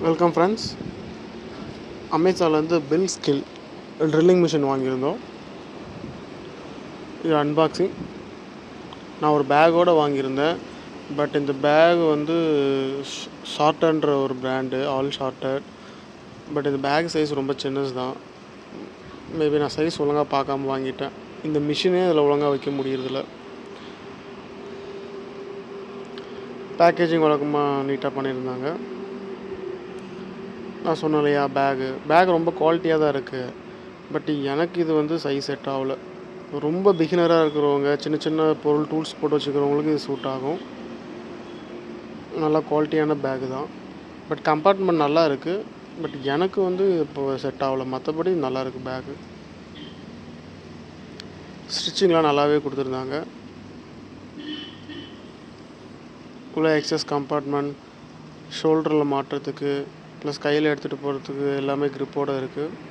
Welcome friends. அமேசான்லேருந்து பில் ஸ்கில் ட்ரில்லிங் மிஷின் வாங்கியிருந்தோம். இது அன்பாக்சிங். நான் ஒரு பேக்கோடு வாங்கியிருந்தேன். பட் இந்த பேக் வந்து ஷார்ட்டன்ற ஒரு பிராண்டு, ஆல் ஷார்ட்டட். பட் இந்த பேக் சைஸ் ரொம்ப சின்னது தான். மேபி நான் சைஸ் ஒழுங்காக பார்க்காம வாங்கிட்டேன். இந்த மிஷினே அதில் ஒழுங்காக வைக்க முடியறதில்ல. பேக்கேஜிங் வழக்கமாக நீட்டாக பண்ணியிருந்தாங்க. நான் சொன்னேன் இல்லையா, பேக் ரொம்ப குவாலிட்டியாக தான் இருக்குது. பட் எனக்கு இது வந்து சைஸ் செட் ஆகலை. ரொம்ப பிகினராக இருக்கிறவங்க, சின்ன சின்ன பொருள் டூல்ஸ் போட்டு வச்சுக்கிறவங்களுக்கு இது சூட் ஆகும். நல்லா குவாலிட்டியான பேக்கு தான். பட் கம்பார்ட்மெண்ட் நல்லா இருக்குது. பட் எனக்கு வந்து இப்போ செட் ஆகலை. மற்றபடி நல்லா இருக்குது பேக்கு. ஸ்டிச்சிங்லாம் நல்லாவே கொடுத்துருந்தாங்க. உள்ள எக்ஸஸ் கம்பார்ட்மெண்ட், ஷோல்டரில் மாட்டுறதுக்கு ப்ளஸ் கையில் எடுத்துகிட்டு போகிறதுக்கு எல்லாமே க்ரிப்போடு இருக்குது.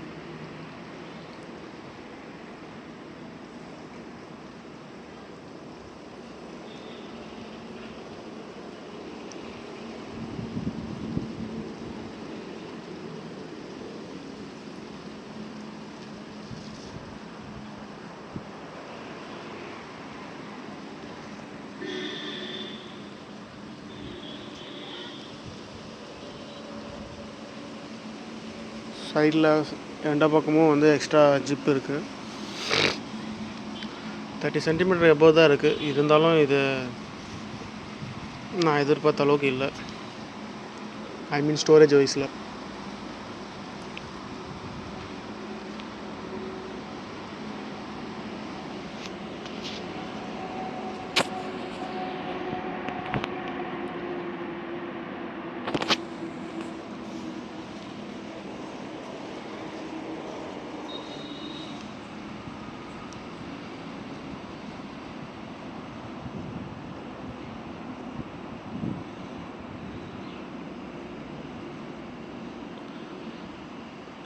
சைடில் ரெண்டு பக்கமும் வந்து எக்ஸ்ட்ரா ஜிப் இருக்குது. 30 சென்டிமீட்டர் எபோவ் தான் இருக்குது. இருந்தாலும் இது நான் எதிர்பார்த்த அளவுக்கு இல்லை. ஐ மீன் ஸ்டோரேஜ் வைஸில்.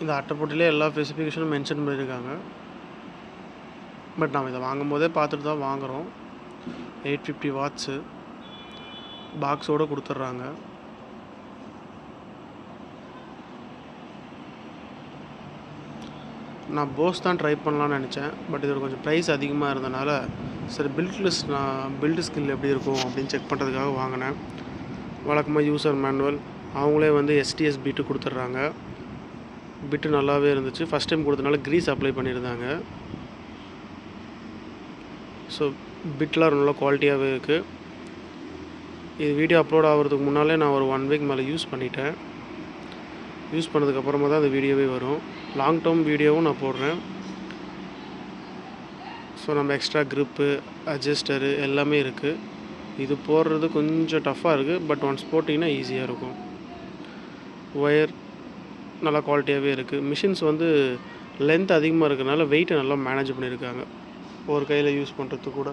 இந்த அட்டைப்பொட்டிலே எல்லா ஸ்பெசிஃபிகேஷனும் மென்ஷன் பண்ணியிருக்காங்க. பட் நாம் இதை வாங்கும் போதே பார்த்துட்டு தான் வாங்குகிறோம். 850 வாட்ஸு பாக்ஸோடு கொடுத்துட்றாங்க. நான் போஸ் தான் ட்ரை பண்ணலான்னு நினச்சேன். பட் இது கொஞ்சம் ப்ரைஸ் அதிகமாக இருந்தனால சரி பில்டு ஸ்கில் எப்படி இருக்கும் அப்படின்னு செக் பண்ணுறதுக்காக வாங்கினேன். வழக்கமாக யூசர் மேனுவல் அவங்களே வந்து STS பிட்டு கொடுத்துட்றாங்க. பிட்டு நல்லாவே இருந்துச்சு. ஃபஸ்ட் டைம் கொடுத்தனால க்ரீஸ் அப்ளை பண்ணியிருந்தாங்க. ஸோ பிட்லாம் நல்லா குவாலிட்டியாகவே இருக்குது. இது வீடியோ அப்லோட் ஆகிறதுக்கு முன்னாலே நான் ஒரு 1 வீக் மேலே யூஸ் பண்ணிட்டேன். யூஸ் பண்ணதுக்கப்புறமா தான் அந்த வீடியோவே வரும். லாங் டேர்ம் வீடியோவும் நான் போடுறேன். ஸோ நம்ம எக்ஸ்ட்ரா க்ரிப்பு, அட்ஜஸ்டரு எல்லாமே இருக்குது. இது போடுறது கொஞ்சம் டஃப்பாக இருக்குது. பட் ஒன்ஸ் போட்டிங்கன்னா ஈஸியாக இருக்கும். ஒயர் நல்லா குவாலிட்டியாகவே இருக்குது. மிஷின்ஸ் வந்து லென்த் அதிகமாக இருக்கிறனால வெயிட்டை நல்லா மேனேஜ் பண்ணியிருக்காங்க. ஒரு கையில் யூஸ் பண்ணுறதுக்கு கூட.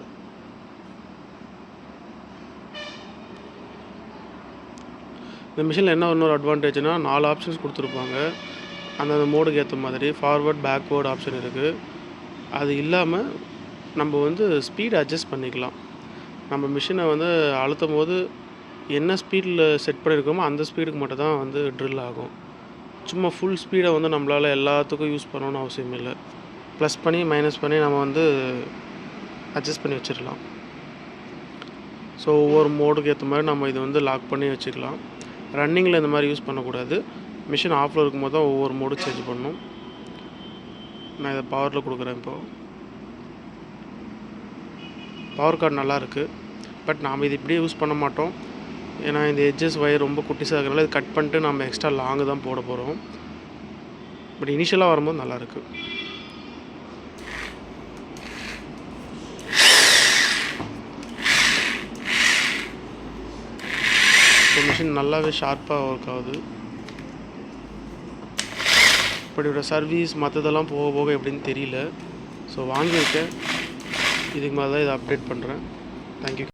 இந்த மிஷினில் என்ன இன்னொரு அட்வான்டேஜ்னால் 4 ஆப்ஷன்ஸ் கொடுத்துருப்பாங்க. அந்தந்த மோடுக்கு ஏற்ற மாதிரி ஃபார்வர்ட் பேக்வேர்டு ஆப்ஷன் இருக்குது. அது இல்லாமல் நம்ம வந்து ஸ்பீட் அட்ஜஸ்ட் பண்ணிக்கலாம். நம்ம மிஷினை வந்து அழுத்தும் போது என்ன ஸ்பீடில் செட் பண்ணியிருக்கோமோ அந்த ஸ்பீடுக்கு மட்டும் தான் வந்து ட்ரில் ஆகும். சும்மா ஃபுல் ஸ்பீடை வந்து நம்மளால் எல்லாத்துக்கும் யூஸ் பண்ணணும்னு அவசியம் இல்லை. ப்ளஸ் பண்ணி மைனஸ் பண்ணி நம்ம வந்து அட்ஜஸ்ட் பண்ணி வச்சிடலாம். ஸோ ஒவ்வொரு மோடுக்கு ஏற்ற மாதிரி நம்ம இதை வந்து லாக் பண்ணி வச்சுக்கலாம். ரன்னிங்கில் இந்த மாதிரி யூஸ் பண்ணக்கூடாது. மிஷின் ஆஃபில் இருக்கும்போது தான் ஒவ்வொரு மோடும் சேஞ்ச் பண்ணணும். நான் இதை பவரில் கொடுக்குறேன். இப்போது பவர் கார்டு நல்லாயிருக்கு. பட் நாம் இது இப்படியே யூஸ் பண்ண மாட்டோம். ஏன்னா இந்த எட்ஜஸ் ஒயர் ரொம்ப குட்டிஸாக இருக்கிறனால இது கட் பண்ணிட்டு நம்ம எக்ஸ்ட்ரா லாங்கு தான் போட போகிறோம். பட் இனிஷியலாக வரும்போது நல்லாயிருக்கு. இப்போ மிஷின் நல்லாவே ஷார்ப்பாக ஒர்க் ஆகுது. இப்படியோட சர்வீஸ் மற்றதெல்லாம் போக போக எப்படின்னு தெரியல. ஸோ வாங்கியிருக்கேன். இதுக்கு மேலே தான் இதை அப்டேட் பண்ணுறேன். தேங்க்யூ.